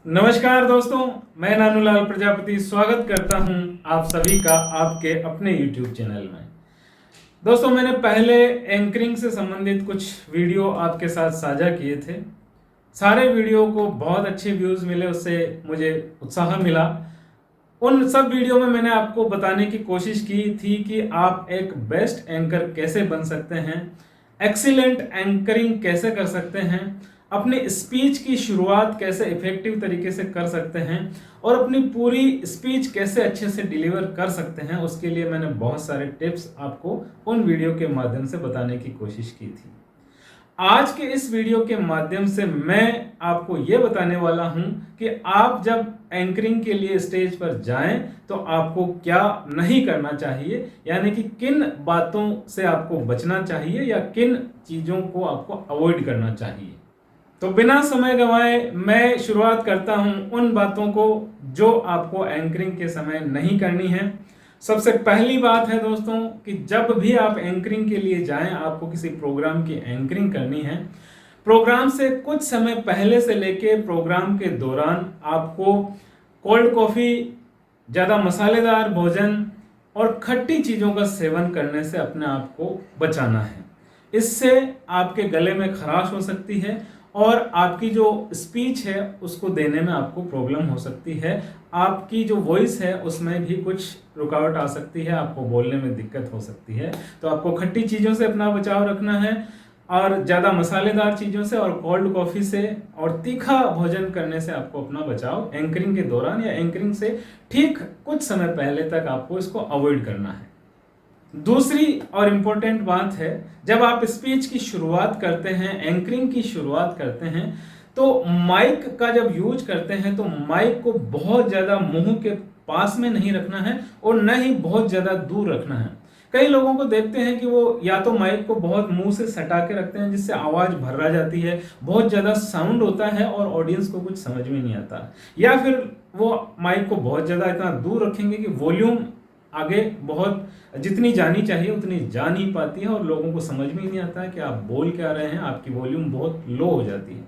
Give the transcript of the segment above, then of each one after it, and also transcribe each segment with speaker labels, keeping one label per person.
Speaker 1: नमस्कार दोस्तों, मैं नानूलाल प्रजापति स्वागत करता हूं आप सभी का आपके अपने YouTube चैनल में। दोस्तों, मैंने पहले एंकरिंग से संबंधित कुछ वीडियो आपके साथ साझा किए थे। सारे वीडियो को बहुत अच्छे व्यूज मिले, उससे मुझे उत्साह मिला। उन सब वीडियो में मैंने आपको बताने की कोशिश की थी कि आप एक बेस्ट एंकर कैसे बन सकते हैं, एक्सीलेंट एंकरिंग कैसे कर सकते हैं, अपनी स्पीच की शुरुआत कैसे इफेक्टिव तरीके से कर सकते हैं और अपनी पूरी स्पीच कैसे अच्छे से डिलीवर कर सकते हैं। उसके लिए मैंने बहुत सारे टिप्स आपको उन वीडियो के माध्यम से बताने की कोशिश की थी। आज के इस वीडियो के माध्यम से मैं आपको ये बताने वाला हूं कि आप जब एंकरिंग के लिए स्टेज पर जाएं तो आपको क्या नहीं करना चाहिए, यानी कि किन बातों से आपको बचना चाहिए या किन चीजों को आपको अवॉइड करना चाहिए। तो बिना समय गंवाए मैं शुरुआत करता हूं उन बातों को जो आपको एंकरिंग के समय नहीं करनी है। सबसे पहली बात है दोस्तों कि जब भी आप एंकरिंग के लिए जाएं, आपको किसी प्रोग्राम की एंकरिंग करनी है, प्रोग्राम से कुछ समय पहले से लेके प्रोग्राम के दौरान आपको कोल्ड कॉफी, ज़्यादा मसालेदार भोजन और खट्टी चीज़ों का सेवन करने से अपने आप को बचाना है। इससे आपके गले में खराश हो सकती है और आपकी जो स्पीच है उसको देने में आपको प्रॉब्लम हो सकती है। आपकी जो वॉइस है उसमें भी कुछ रुकावट आ सकती है, आपको बोलने में दिक्कत हो सकती है। तो आपको खट्टी चीज़ों से अपना बचाव रखना है और ज़्यादा मसालेदार चीज़ों से और कोल्ड कॉफ़ी से और तीखा भोजन करने से आपको अपना बचाव एंकरिंग के दौरान या एंकरिंग से ठीक कुछ समय पहले तक आपको इसको अवॉइड करना है। दूसरी और इम्पोर्टेंट बात है, जब आप स्पीच की शुरुआत करते हैं, एंकरिंग की शुरुआत करते हैं, तो माइक का जब यूज करते हैं तो माइक को बहुत ज़्यादा मुंह के पास में नहीं रखना है और न ही बहुत ज़्यादा दूर रखना है। कई लोगों को देखते हैं कि वो या तो माइक को बहुत मुंह से सटा के रखते हैं जिससे आवाज़ भर्रा जाती है, बहुत ज़्यादा साउंड होता है और ऑडियंस को कुछ समझ में नहीं आता, या फिर वो माइक को बहुत ज़्यादा इतना दूर रखेंगे कि वॉल्यूम आगे बहुत जितनी जानी चाहिए उतनी जा नहीं पाती है और लोगों को समझ में ही नहीं आता है कि आप बोल क्या रहे हैं, आपकी वॉल्यूम बहुत लो हो जाती है।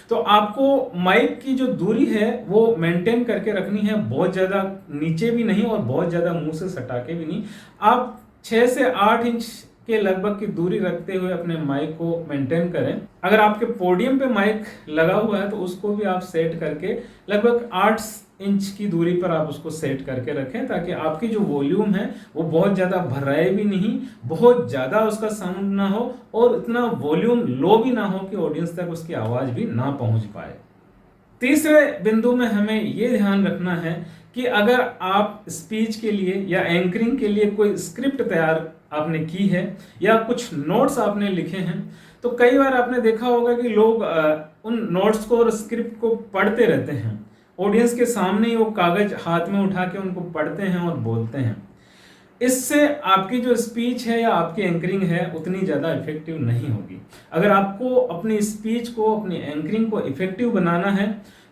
Speaker 1: तो आपको माइक की जो दूरी है वो मेंटेन करके रखनी है, बहुत ज़्यादा नीचे भी नहीं और बहुत ज़्यादा मुंह से सटा के भी नहीं। आप 6 से 8 इंच के लगभग की दूरी रखते हुए अपने माइक को मेंटेन करें। अगर आपके पोडियम पे माइक लगा हुआ है तो उसको भी आप सेट करके लगभग 8 इंच की दूरी पर आप उसको सेट करके रखें, ताकि आपकी जो वॉल्यूम है वो बहुत ज़्यादा भर्राए भी नहीं, बहुत ज़्यादा उसका साउंड ना हो और इतना वॉल्यूम लो भी ना हो कि ऑडियंस तक उसकी आवाज़ भी ना पहुंच पाए। तीसरे बिंदु में हमें ये ध्यान रखना है कि अगर आप स्पीच के लिए या एंकरिंग के लिए कोई स्क्रिप्ट तैयार आपने की है या कुछ नोट्स आपने लिखे हैं, तो कई बार आपने देखा होगा कि लोग उन नोट्स को और स्क्रिप्ट को पढ़ते रहते हैं। ऑडियंस के सामने ही वो कागज हाथ में उठा के उनको पढ़ते हैं और बोलते हैं। इससे आपकी जो स्पीच है या आपकी एंकरिंग है उतनी ज़्यादा इफेक्टिव नहीं होगी। अगर आपको अपनी स्पीच को, अपनी एंकरिंग को इफेक्टिव बनाना है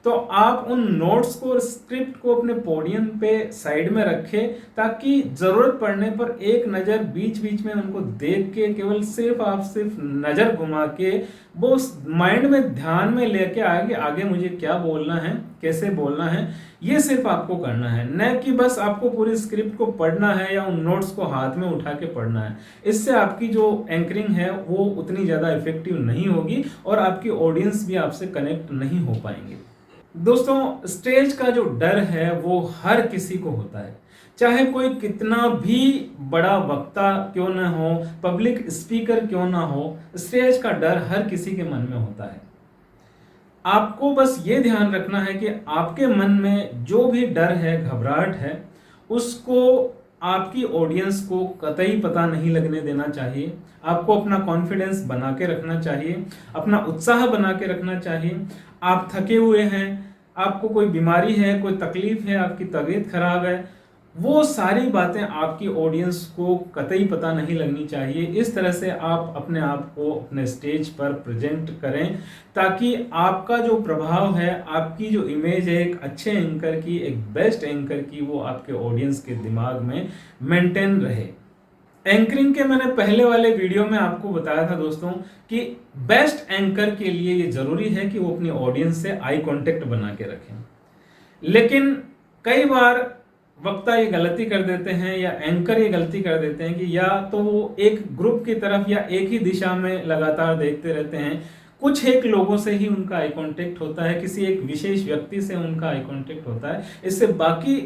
Speaker 1: तो आप उन नोट्स को और स्क्रिप्ट को अपने पोडियम पे साइड में रखें, ताकि ज़रूरत पड़ने पर एक नज़र बीच बीच में उनको देख के केवल सिर्फ नज़र घुमा के वो माइंड में ध्यान में लेके आगे आगे मुझे क्या बोलना है, कैसे बोलना है, ये सिर्फ आपको करना है, न कि बस आपको पूरी स्क्रिप्ट को पढ़ना है या उन नोट्स को हाथ में उठा के पढ़ना है। इससे आपकी जो एंकरिंग है वो उतनी ज़्यादा इफेक्टिव नहीं होगी और आपकी ऑडियंस भी आपसे कनेक्ट नहीं हो पाएंगे। दोस्तों, स्टेज का जो डर है वो हर किसी को होता है, चाहे कोई कितना भी बड़ा वक्ता क्यों ना हो, पब्लिक स्पीकर क्यों ना हो, स्टेज का डर हर किसी के मन में होता है। आपको बस ये ध्यान रखना है कि आपके मन में जो भी डर है, घबराहट है, उसको आपकी ऑडियंस को कतई पता नहीं लगने देना चाहिए। आपको अपना कॉन्फिडेंस बना के रखना चाहिए, अपना उत्साह बना के रखना चाहिए। आप थके हुए हैं, आपको कोई बीमारी है, कोई तकलीफ है, आपकी तबीयत खराब है, वो सारी बातें आपकी ऑडियंस को कतई पता नहीं लगनी चाहिए। इस तरह से आप अपने आप को अपने स्टेज पर प्रेजेंट करें, ताकि आपका जो प्रभाव है, आपकी जो इमेज है एक अच्छे एंकर की, एक बेस्ट एंकर की, वो आपके ऑडियंस के दिमाग में मेंटेन रहे। एंकरिंग के मैंने पहले वाले वीडियो में आपको बताया था दोस्तों कि बेस्ट एंकर के लिए ये जरूरी है कि वो अपनी ऑडियंस से आई कांटेक्ट बना के रखें। लेकिन कई बार वक्ता ये गलती कर देते हैं या एंकर ये गलती कर देते हैं कि या तो वो एक ग्रुप की तरफ या एक ही दिशा में लगातार देखते रहते हैं। कुछ एक लोगों से ही उनका आई कांटेक्ट होता है, किसी एक विशेष व्यक्ति से उनका आई कांटेक्ट होता है, इससे बाकी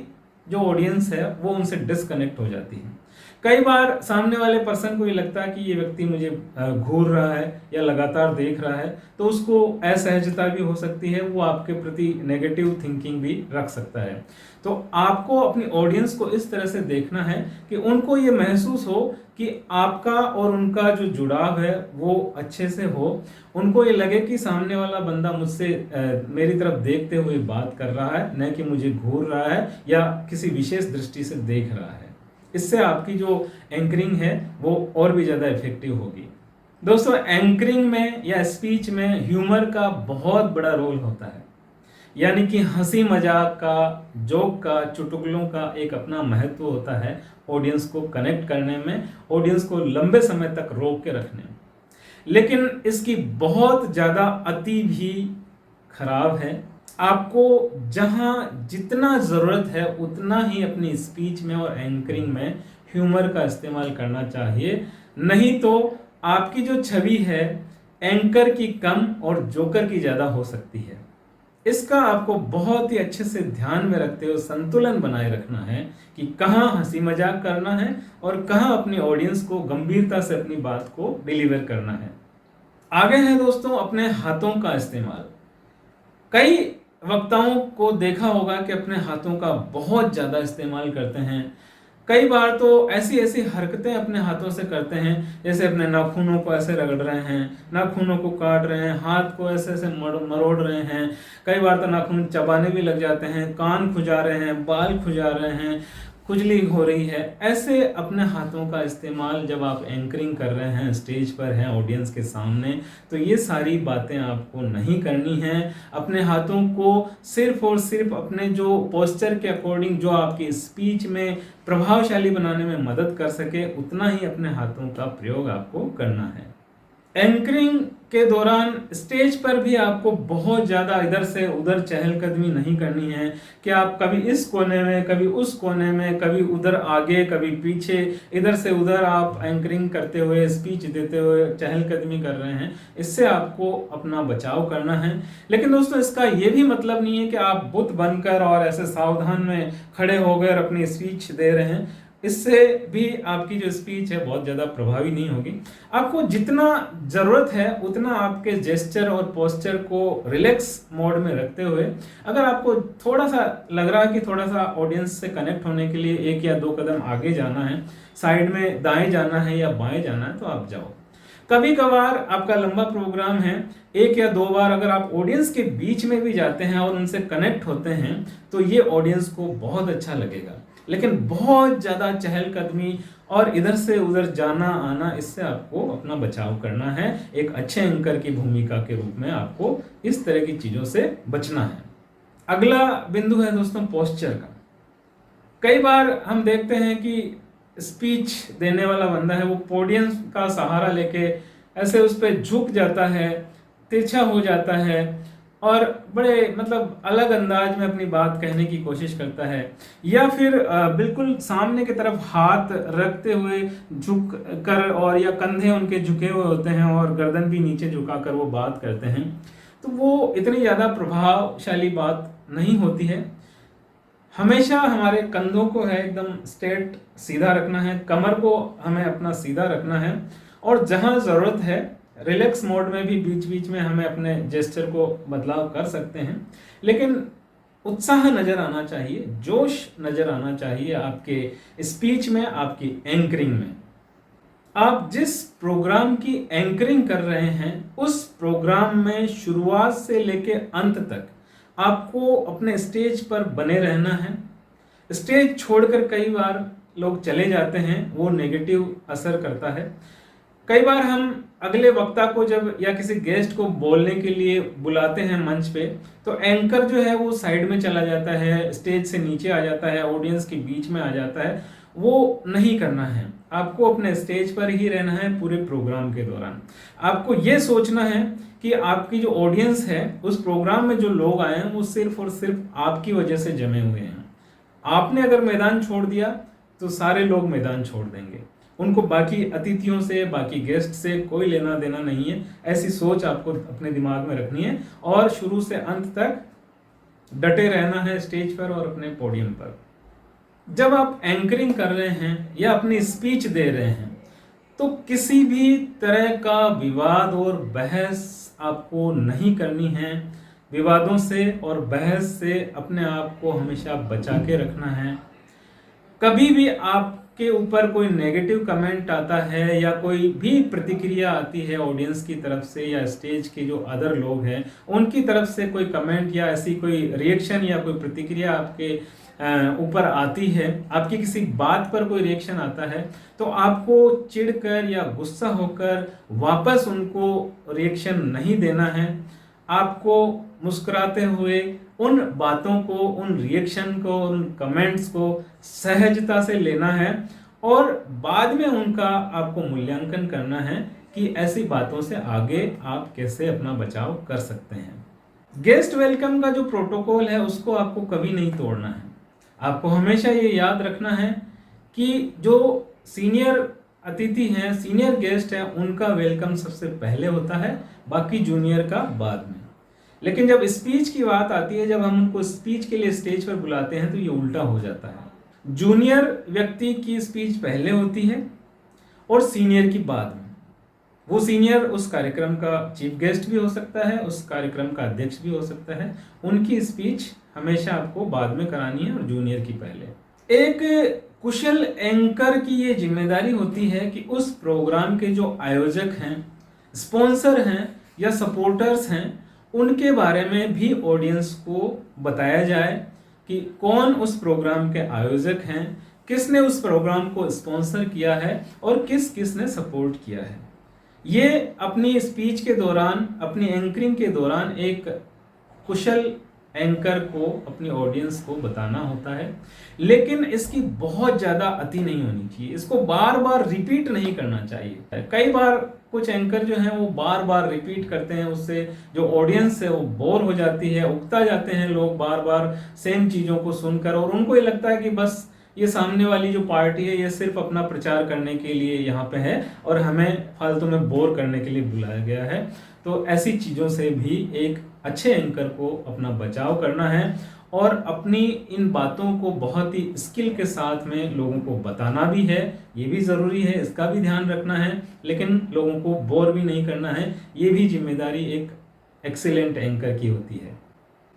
Speaker 1: जो ऑडियंस है वो उनसे डिस्कनेक्ट हो जाती है। कई बार सामने वाले पर्सन को ये लगता है कि ये व्यक्ति मुझे घूर रहा है या लगातार देख रहा है, तो उसको असहजता भी हो सकती है, वो आपके प्रति नेगेटिव थिंकिंग भी रख सकता है। तो आपको अपनी ऑडियंस को इस तरह से देखना है कि उनको ये महसूस हो कि आपका और उनका जो जुड़ाव है वो अच्छे से हो, उनको ये लगे कि सामने वाला बंदा मुझसे मेरी तरफ देखते हुए बात कर रहा है, न कि मुझे घूर रहा है या किसी विशेष दृष्टि से देख रहा है। इससे आपकी जो एंकरिंग है वो और भी ज़्यादा इफेक्टिव होगी। दोस्तों, एंकरिंग में या स्पीच में ह्यूमर का बहुत बड़ा रोल होता है, यानी कि हंसी मजाक का, जोक का, चुटकुलों का एक अपना महत्व होता है ऑडियंस को कनेक्ट करने में, ऑडियंस को लंबे समय तक रोक के रखने में। लेकिन इसकी बहुत ज़्यादा अति भी खराब है। आपको जहां जितना ज़रूरत है उतना ही अपनी स्पीच में और एंकरिंग में ह्यूमर का इस्तेमाल करना चाहिए, नहीं तो आपकी जो छवि है एंकर की कम और जोकर की ज़्यादा हो सकती है। इसका आपको बहुत ही अच्छे से ध्यान में रखते हुए संतुलन बनाए रखना है कि कहाँ हंसी मजाक करना है और कहाँ अपनी ऑडियंस को गंभीरता से अपनी बात को डिलीवर करना है। आगे है दोस्तों अपने हाथों का इस्तेमाल। कई वक्ताओं को देखा होगा कि अपने हाथों का बहुत ज़्यादा इस्तेमाल करते हैं। कई बार तो ऐसी ऐसी हरकतें अपने हाथों से करते हैं, जैसे अपने नाखूनों को ऐसे रगड़ रहे हैं, नाखूनों को काट रहे हैं, हाथ को ऐसे ऐसे मरोड़ रहे हैं। कई बार तो नाखून चबाने भी लग जाते हैं, कान खुजा रहे हैं, बाल खुजा रहे हैं, खुजली हो रही है। ऐसे अपने हाथों का इस्तेमाल जब आप एंकरिंग कर रहे हैं, स्टेज पर हैं ऑडियंस के सामने, तो ये सारी बातें आपको नहीं करनी हैं। अपने हाथों को सिर्फ और सिर्फ अपने जो पोस्चर के अकॉर्डिंग जो आपकी स्पीच में प्रभावशाली बनाने में मदद कर सके, उतना ही अपने हाथों का प्रयोग आपको करना है। एंकरिंग के दौरान स्टेज पर भी आपको बहुत ज़्यादा इधर से उधर चहलकदमी नहीं करनी है कि आप कभी इस कोने में, कभी उस कोने में, कभी उधर आगे, कभी पीछे, इधर से उधर आप एंकरिंग करते हुए, स्पीच देते हुए चहलकदमी कर रहे हैं। इससे आपको अपना बचाव करना है। लेकिन दोस्तों, इसका ये भी मतलब नहीं है कि आप बुत बनकर और ऐसे सावधान में खड़े हो गए और अपनी स्पीच दे रहे हैं। इससे भी आपकी जो स्पीच है बहुत ज़्यादा प्रभावी नहीं होगी। आपको जितना ज़रूरत है उतना आपके जेस्चर और पोस्चर को रिलैक्स मोड में रखते हुए, अगर आपको थोड़ा सा लग रहा है कि थोड़ा सा ऑडियंस से कनेक्ट होने के लिए 1 या 2 कदम आगे जाना है, साइड में दाएं जाना है या बाएं जाना है, तो आप जाओ। कभी कभार आपका लंबा प्रोग्राम है, 1 या 2 बार अगर आप ऑडियंस के बीच में भी जाते हैं और उनसे कनेक्ट होते हैं, तो ये ऑडियंस को बहुत अच्छा लगेगा। लेकिन बहुत ज़्यादा चहलकदमी और इधर से उधर जाना आना, इससे आपको अपना बचाव करना है। एक अच्छे एंकर की भूमिका के रूप में आपको इस तरह की चीज़ों से बचना है। अगला बिंदु है दोस्तों पोस्चर का। कई बार हम देखते हैं कि स्पीच देने वाला बंदा है वो पोडियम का सहारा लेके ऐसे उस पर झुक जाता है, तिरछा हो जाता है और बड़े अलग अंदाज में अपनी बात कहने की कोशिश करता है, या फिर बिल्कुल सामने की तरफ हाथ रखते हुए झुक कर, और या कंधे उनके झुके हुए होते हैं और गर्दन भी नीचे झुकाकर वो बात करते हैं। तो वो इतनी ज़्यादा प्रभावशाली बात नहीं होती है। हमेशा हमारे कंधों को है एकदम स्ट्रेट सीधा रखना है, कमर को हमें अपना सीधा रखना है, और जहाँ ज़रूरत है रिलैक्स मोड में भी बीच बीच में हमें अपने जेस्चर को बदलाव कर सकते हैं। लेकिन उत्साह नज़र आना चाहिए, जोश नज़र आना चाहिए आपके स्पीच में, आपकी एंकरिंग में। आप जिस प्रोग्राम की एंकरिंग कर रहे हैं उस प्रोग्राम में शुरुआत से लेके अंत तक आपको अपने स्टेज पर बने रहना है। स्टेज छोड़कर कई बार लोग चले जाते हैं, वो नेगेटिव असर करता है। कई बार हम अगले वक्ता को जब या किसी गेस्ट को बोलने के लिए बुलाते हैं मंच पे, तो एंकर जो है वो साइड में चला जाता है, स्टेज से नीचे आ जाता है, ऑडियंस के बीच में आ जाता है। वो नहीं करना है। आपको अपने स्टेज पर ही रहना है पूरे प्रोग्राम के दौरान। आपको ये सोचना है कि आपकी जो ऑडियंस है, उस प्रोग्राम में जो लोग आए हैं वो सिर्फ और सिर्फ आपकी वजह से जमे हुए हैं। आपने अगर मैदान छोड़ दिया तो सारे लोग मैदान छोड़ देंगे। उनको बाकी अतिथियों से, बाकी गेस्ट से कोई लेना देना नहीं है। ऐसी सोच आपको अपने दिमाग में रखनी है और शुरू से अंत तक डटे रहना है स्टेज पर और अपने पोडियम पर। जब आप एंकरिंग कर रहे हैं या अपनी स्पीच दे रहे हैं तो किसी भी तरह का विवाद और बहस आपको नहीं करनी है। विवादों से और बहस से अपने आप को हमेशा बचा के रखना है। कभी भी आपके ऊपर कोई नेगेटिव कमेंट आता है या कोई भी प्रतिक्रिया आती है ऑडियंस की तरफ से या स्टेज के जो अदर लोग हैं उनकी तरफ से कोई कमेंट या ऐसी कोई रिएक्शन या कोई प्रतिक्रिया आपके ऊपर आती है, आपकी किसी बात पर कोई रिएक्शन आता है, तो आपको चिढ़कर या गुस्सा होकर वापस उनको रिएक्शन नहीं देना है। आपको मुस्कुराते हुए उन बातों को, उन रिएक्शन को, उन कमेंट्स को सहजता से लेना है और बाद में उनका आपको मूल्यांकन करना है कि ऐसी बातों से आगे आप कैसे अपना बचाव कर सकते हैं। गेस्ट वेलकम का जो प्रोटोकॉल है उसको आपको कभी नहीं तोड़ना है। आपको हमेशा ये याद रखना है कि जो सीनियर अतिथि हैं, सीनियर गेस्ट हैं, उनका वेलकम सबसे पहले होता है, बाकी जूनियर का बाद में। लेकिन जब स्पीच की बात आती है, जब हम उनको स्पीच के लिए स्टेज पर बुलाते हैं तो ये उल्टा हो जाता है। जूनियर व्यक्ति की स्पीच पहले होती है और सीनियर की बाद में। वो सीनियर उस कार्यक्रम का चीफ गेस्ट भी हो सकता है, उस कार्यक्रम का अध्यक्ष भी हो सकता है। उनकी स्पीच हमेशा आपको बाद में करानी है और जूनियर की पहले। एक कुशल एंकर की ये जिम्मेदारी होती है कि उस प्रोग्राम के जो आयोजक हैं, स्पॉन्सर हैं या सपोर्टर्स हैं, उनके बारे में भी ऑडियंस को बताया जाए कि कौन उस प्रोग्राम के आयोजक हैं, किसने उस प्रोग्राम को स्पॉन्सर किया है और किस किस ने सपोर्ट किया है। ये अपनी स्पीच के दौरान, अपनी एंकरिंग के दौरान एक कुशल एंकर को अपनी ऑडियंस को बताना होता है। लेकिन इसकी बहुत ज़्यादा अति नहीं होनी चाहिए, इसको बार बार रिपीट नहीं करना चाहिए। कई बार कुछ एंकर जो हैं वो बार बार रिपीट करते हैं, उससे जो ऑडियंस है वो बोर हो जाती है, उकता जाते हैं लोग बार बार सेम चीज़ों को सुनकर, और उनको ये लगता है कि बस ये सामने वाली जो पार्टी है ये सिर्फ अपना प्रचार करने के लिए यहाँ पे है और हमें फालतू में बोर करने के लिए बुलाया गया है। तो ऐसी चीज़ों से भी एक अच्छे एंकर को अपना बचाव करना है और अपनी इन बातों को बहुत ही स्किल के साथ में लोगों को बताना भी है। ये भी ज़रूरी है, इसका भी ध्यान रखना है, लेकिन लोगों को बोर भी नहीं करना है। ये भी जिम्मेदारी एक एक्सीलेंट एंकर की होती है।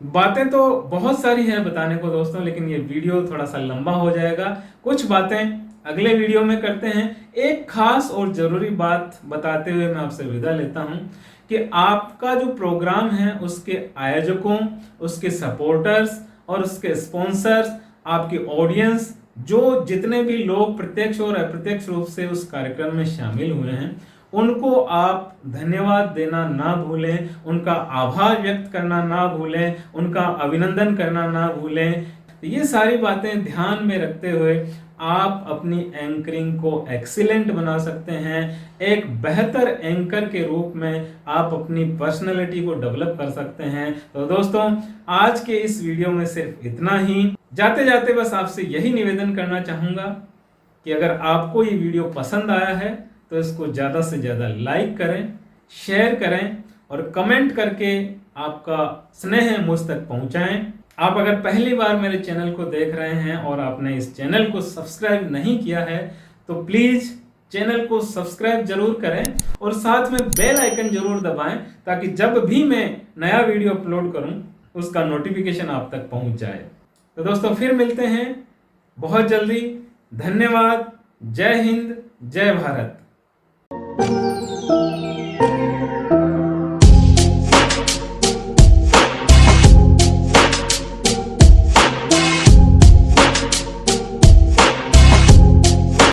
Speaker 1: बातें तो बहुत सारी हैं बताने को दोस्तों, लेकिन ये वीडियो थोड़ा सा लंबा हो जाएगा। कुछ बातें अगले वीडियो में करते हैं। एक खास और ज़रूरी बात बताते हुए मैं आपसे विदा लेता हूं कि आपका जो प्रोग्राम है उसके आयोजकों, उसके सपोर्टर्स और उसके स्पॉन्सर्स, आपकी ऑडियंस, जो जितने भी लोग प्रत्यक्ष और अप्रत्यक्ष रूप से उस कार्यक्रम में शामिल हुए हैं, उनको आप धन्यवाद देना ना भूलें, उनका आभार व्यक्त करना ना भूलें, उनका अभिनंदन करना ना भूलें। ये सारी बातें ध्यान में रखते हुए आप अपनी एंकरिंग को एक्सीलेंट बना सकते हैं। एक बेहतर एंकर के रूप में आप अपनी पर्सनैलिटी को डेवलप कर सकते हैं। तो दोस्तों, आज के इस वीडियो में सिर्फ इतना ही। जाते जाते बस आपसे यही निवेदन करना चाहूँगा कि अगर आपको ये वीडियो पसंद आया है तो इसको ज़्यादा से ज़्यादा लाइक करें, शेयर करें और कमेंट करके आपका स्नेह मुझ तक पहुँचाएँ। आप अगर पहली बार मेरे चैनल को देख रहे हैं और आपने इस चैनल को सब्सक्राइब नहीं किया है तो प्लीज़ चैनल को सब्सक्राइब जरूर करें और साथ में बेल आइकन जरूर दबाएं ताकि जब भी मैं नया वीडियो अपलोड करूं उसका नोटिफिकेशन आप तक पहुंच जाए। तो दोस्तों, फिर मिलते हैं बहुत जल्दी। धन्यवाद। जय हिंद, जय भारत।